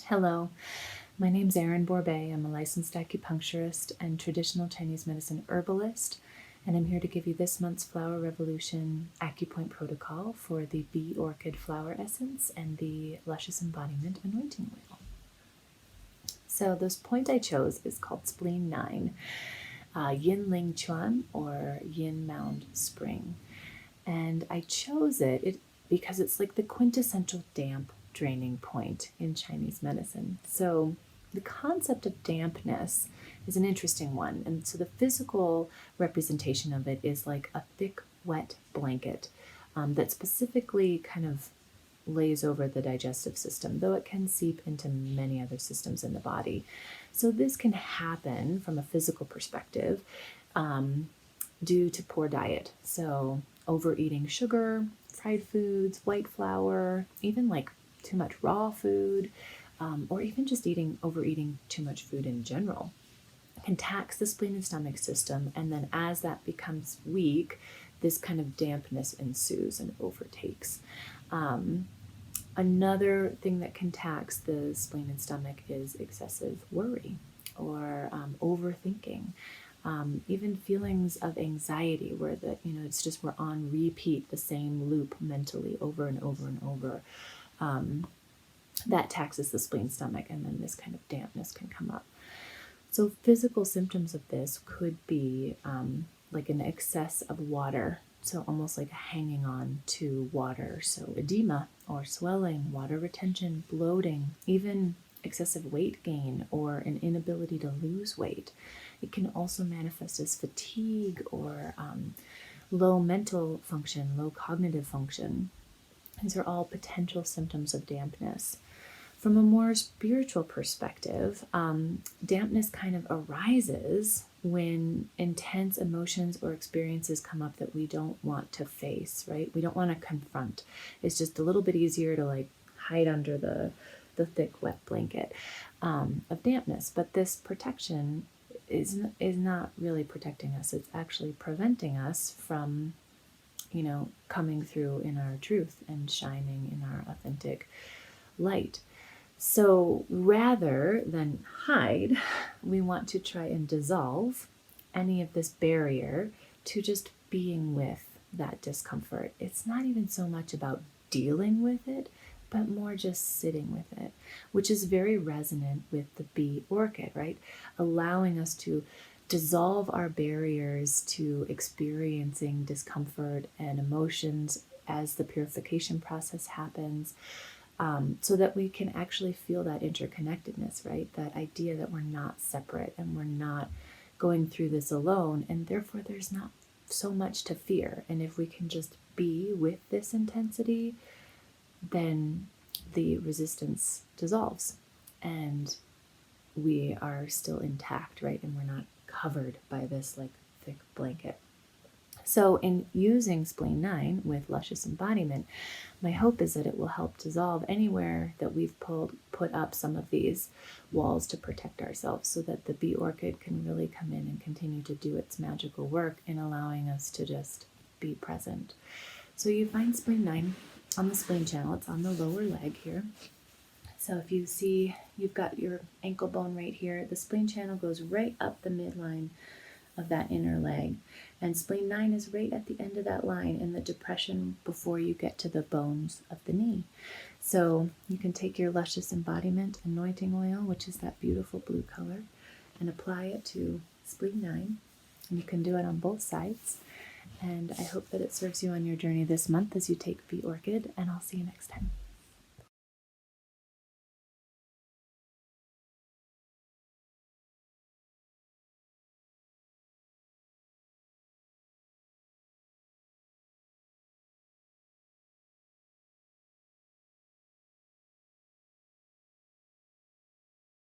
Hello, my name's Erin Borbet. I'm a licensed acupuncturist and traditional Chinese medicine herbalist, and I'm here to give you this month's Flowerevolution Acupoint Protocol for the Bee Orchid flower essence and the Luscious Embodiment anointing oil. So this point I chose is called Spleen 9, Yin Ling Chuan, or Yin Mound Spring. And I chose it because it's like the quintessential damp draining point in Chinese medicine. So the concept of dampness is an interesting one. And so the physical representation of it is like a thick, wet blanket that specifically kind of lays over the digestive system, though it can seep into many other systems in the body. So this can happen from a physical perspective due to poor diet. So overeating sugar, fried foods, white flour, even like too much raw food, or even just overeating too much food in general can tax the spleen and stomach system. And then as that becomes weak, this kind of dampness ensues and overtakes. Another thing that can tax the spleen and stomach is excessive worry or overthinking. Even feelings of anxiety where it's just we're on repeat, the same loop mentally over and over and over. That taxes the spleen, stomach, and then this kind of dampness can come up. So physical symptoms of this could be like an excess of water, so almost like hanging on to water. So edema or swelling, water retention, bloating, even excessive weight gain or an inability to lose weight. It can also manifest as fatigue or low mental function, low cognitive function. These are all potential symptoms of dampness. From a more spiritual perspective, dampness kind of arises when intense emotions or experiences come up that we don't want to face, right? We don't want to confront. It's just a little bit easier to like hide under the thick, wet blanket of dampness. But this protection is not really protecting us. It's actually preventing us from, coming through in our truth and shining in our authentic light. So rather than hide, we want to try and dissolve any of this barrier to just being with that discomfort. It's not even so much about dealing with it, but more just sitting with it, which is very resonant with the Bee Orchid, right? Allowing us to dissolve our barriers to experiencing discomfort and emotions as the purification process happens, so that we can actually feel that interconnectedness, right? That idea that we're not separate and we're not going through this alone, and therefore there's not so much to fear. And if we can just be with this intensity, then the resistance dissolves and we are still intact, right? And we're not covered by this like thick blanket. So in using Spleen 9 with Luscious Embodiment, my hope is that it will help dissolve anywhere that we've put up some of these walls to protect ourselves, so that the Bee Orchid can really come in and continue to do its magical work in allowing us to just be present. So you find Spleen 9 on the spleen channel. It's on the lower leg here. So if you see, you've got your ankle bone right here. The spleen channel goes right up the midline of that inner leg. And Spleen 9 is right at the end of that line in the depression before you get to the bones of the knee. So you can take your Luscious Embodiment anointing oil, which is that beautiful blue color, and apply it to Spleen 9. And you can do it on both sides. And I hope that it serves you on your journey this month as you take Bee Orchid, and I'll see you next time.